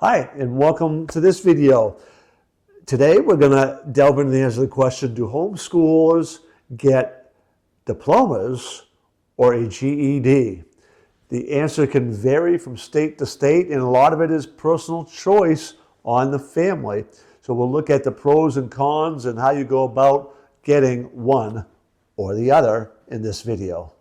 Hi, and welcome to this video. Today we're going to delve into the answer to the question, do homeschoolers get diplomas or a GED? The answer can vary from state to state, and a lot of it is personal choice on the family. So we'll look at the pros and cons and how you go about getting one or the other in this video.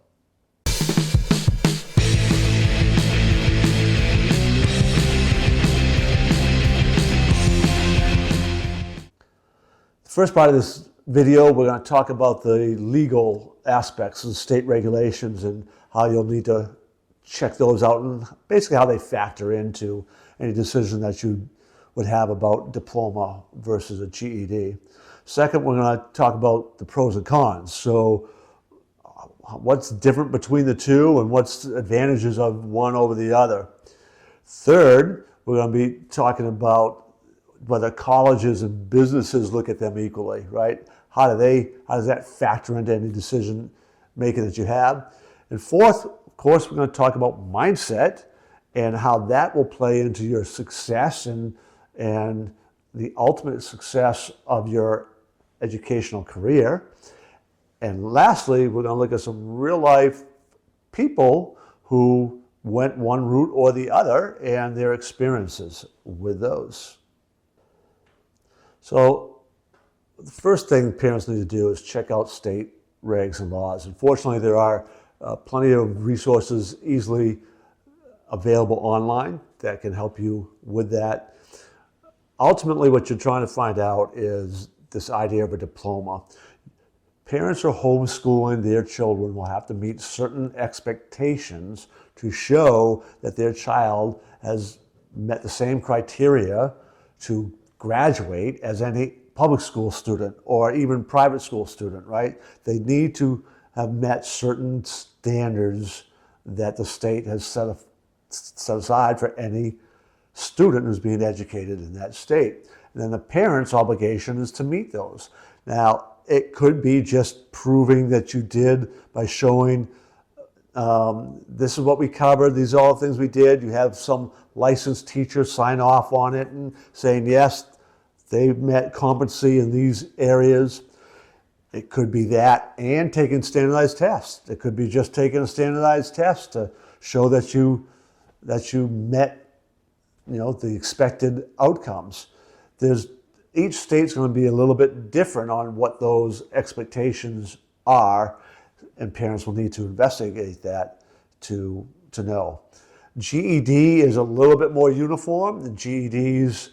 First part of this video, we're going to talk about the legal aspects of state regulations and how you'll need to check those out and basically how they factor into any decision that you would have about diploma versus a GED. Second, we're going to talk about the pros and cons. So what's different between the two and what's the advantages of one over the other. Third, we're going to be talking about whether colleges and businesses look at them equally, right? How does that factor into any decision making that you have? And fourth, of course, we're going to talk about mindset and how that will play into your success and the ultimate success of your educational career. And lastly, we're going to look at some real life people who went one route or the other and their experiences with those. So the first thing parents need to do is check out state regs and laws. Unfortunately, there are plenty of resources easily available online that can help you with that. Ultimately, what you're trying to find out is this idea of a diploma. Parents who are homeschooling their children will have to meet certain expectations to show that their child has met the same criteria to graduate as any public school student or even private school student, right? They need to have met certain standards that the state has set aside for any student who's being educated in that state. And then the parent's obligation is to meet those. Now, it could be just proving that you did by showing this is what we covered, these are all the things we did. You have some licensed teacher sign off on it and saying, yes, they met competency in these areas. It could be that and taking standardized tests. It could be just taking a standardized test to show that you met, the expected outcomes. Each state's going to be a little bit different on what those expectations are, and parents will need to investigate that to know. GED is a little bit more uniform. The GED's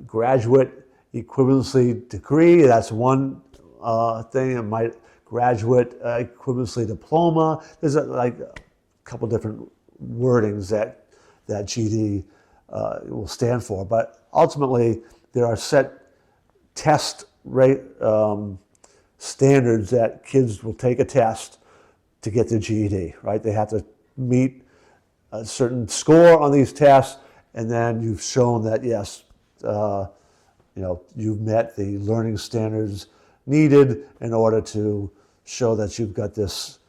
graduate equivalency degree, that's one thing. It might graduate equivalency diploma. There's a couple different wordings that GED will stand for, but ultimately there are set test rate standards that kids will take a test to get their GED, right? They have to meet a certain score on these tests, and then you've shown that, yes, you've met the learning standards needed in order to show that you've got this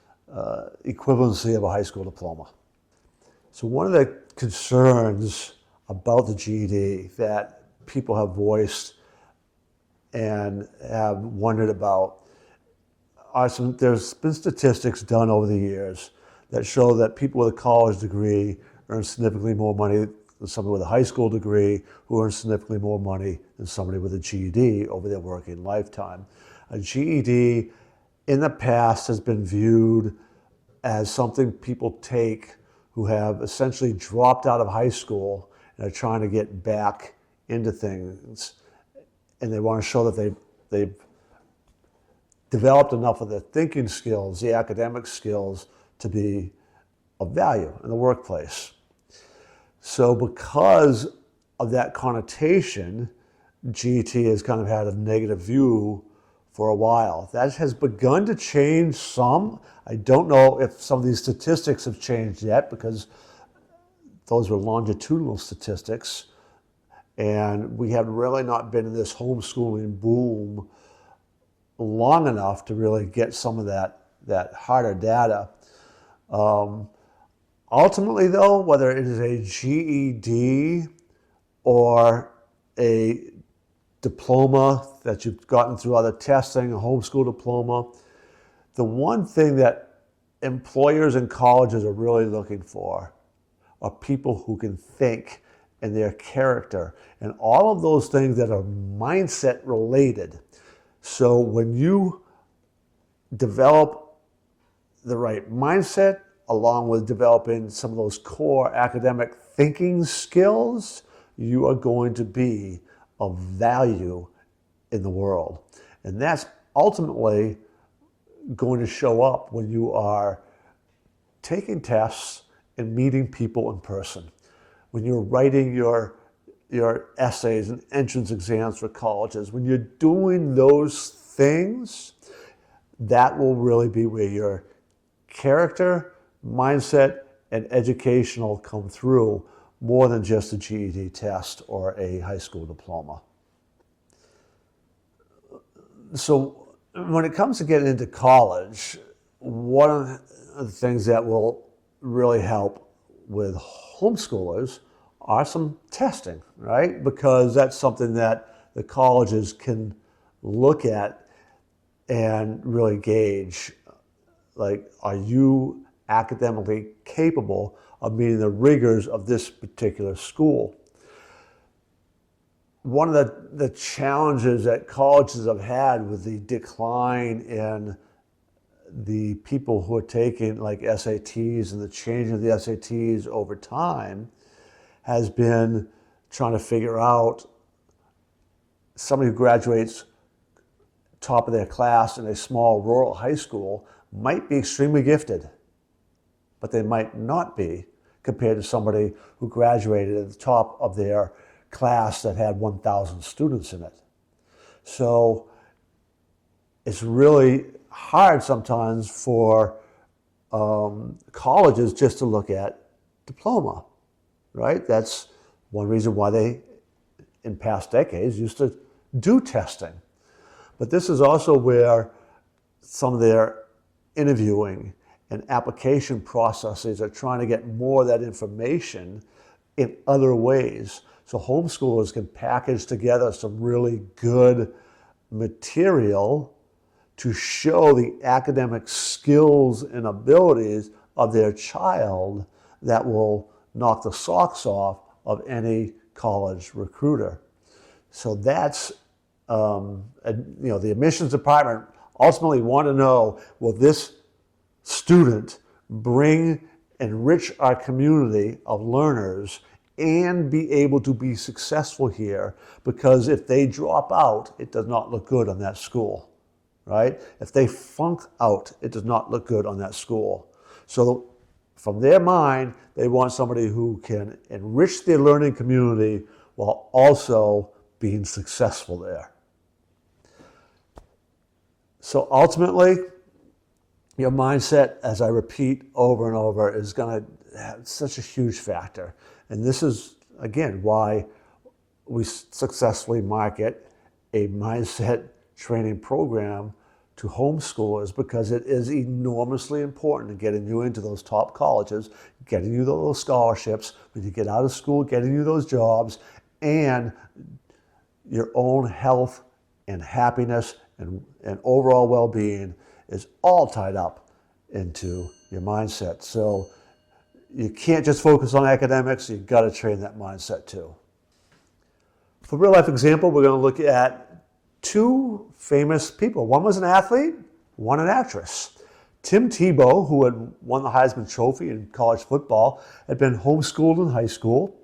equivalency of a high school diploma. So one of the concerns about the GED that people have voiced and have wondered about there's been statistics done over the years that show that people with a college degree earn significantly more money than somebody with a high school degree, who earns significantly more money than somebody with a GED over their working lifetime. A GED in the past has been viewed as something people take who have essentially dropped out of high school and are trying to get back into things, and they want to show that they've developed enough of the thinking skills, the academic skills, to be of value in the workplace. So because of that connotation, GET has kind of had a negative view for a while. That has begun to change some. I don't know if some of these statistics have changed yet, because those were longitudinal statistics, and we have really not been in this homeschooling boom long enough to really get some of that harder data. Ultimately, though, whether it is a GED or a diploma that you've gotten through other testing, a homeschool diploma, the one thing that employers and colleges are really looking for are people who can think and their character and all of those things that are mindset related. So when you develop the right mindset along with developing some of those core academic thinking skills, you are going to be of value in the world. And that's ultimately going to show up when you are taking tests and meeting people in person. When you're writing your essays and entrance exams for colleges, when you're doing those things, that will really be where your character, mindset, and educational come through more than just a GED test or a high school diploma. So when it comes to getting into college, one of the things that will really help with homeschoolers are some testing, right? Because that's something that the colleges can look at and really gauge, like, are you academically capable of meeting the rigors of this particular school? One of the challenges that colleges have had with the decline in the people who are taking like SATs and the change of the SATs over time has been trying to figure out somebody who graduates top of their class in a small rural high school might be extremely gifted, but they might not be compared to somebody who graduated at the top of their class that had 1,000 students in it. So it's really hard sometimes for colleges just to look at diploma, right? That's one reason why they, in past decades, used to do testing. But this is also where some of their interviewing and application processes are trying to get more of that information in other ways. So homeschoolers can package together some really good material to show the academic skills and abilities of their child that will knock the socks off of any college recruiter. So that's, the admissions department ultimately want to know, will this student enrich our community of learners and be able to be successful here? Because if they drop out, it does not look good on that school, right? If they flunk out, it does not look good on that school. So from their mind, they want somebody who can enrich their learning community while also being successful there. So ultimately, your mindset, as I repeat over and over, is going to have such a huge factor. And this is, again, why we successfully market a mindset training program to homeschoolers, because it is enormously important in getting you into those top colleges, getting you those scholarships, when you get out of school, getting you those jobs, and your own health and happiness and overall well-being is all tied up into your mindset. So you can't just focus on academics, you've got to train that mindset too. For a real life example, we're going to look at two famous people. One was an athlete, one an actress. Tim Tebow, who had won the Heisman Trophy in college football, had been homeschooled in high school,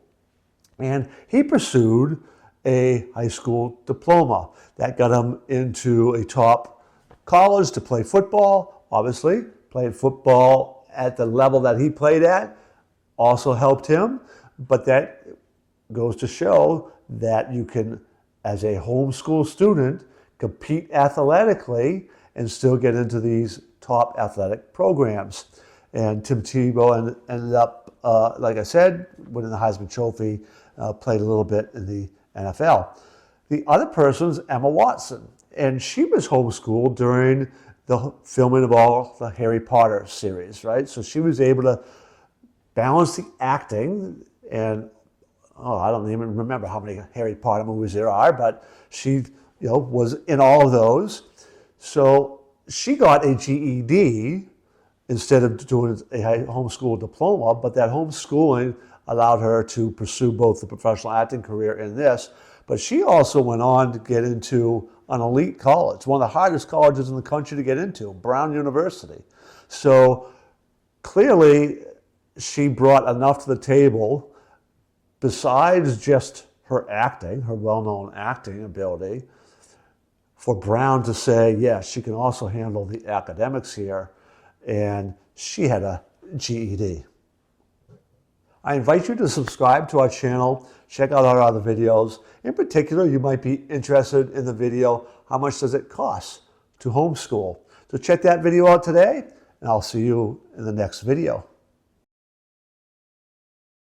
and he pursued a high school diploma. That got him into a top college to play football. Obviously, playing football at the level that he played at also helped him, but that goes to show that you can, as a homeschool student, compete athletically and still get into these top athletic programs. And Tim Tebow ended up, like I said, winning the Heisman Trophy, played a little bit in the NFL. The other person is Emma Watson, and she was homeschooled during the filming of all the Harry Potter series, right? So she was able to balance the acting and oh, I don't even remember how many Harry Potter movies there are, but she, was in all of those. So she got a GED instead of doing a homeschool diploma, but that homeschooling allowed her to pursue both the professional acting career and this. But she also went on to get into an elite college, one of the hardest colleges in the country to get into, Brown University. So clearly she brought enough to the table besides just her acting, her well-known acting ability, for Brown to say, yes, she can also handle the academics here, and she had a GED. I invite you to subscribe to our channel, check out our other videos. In particular, you might be interested in the video, how much does it cost to homeschool? So check that video out today, and I'll see you in the next video.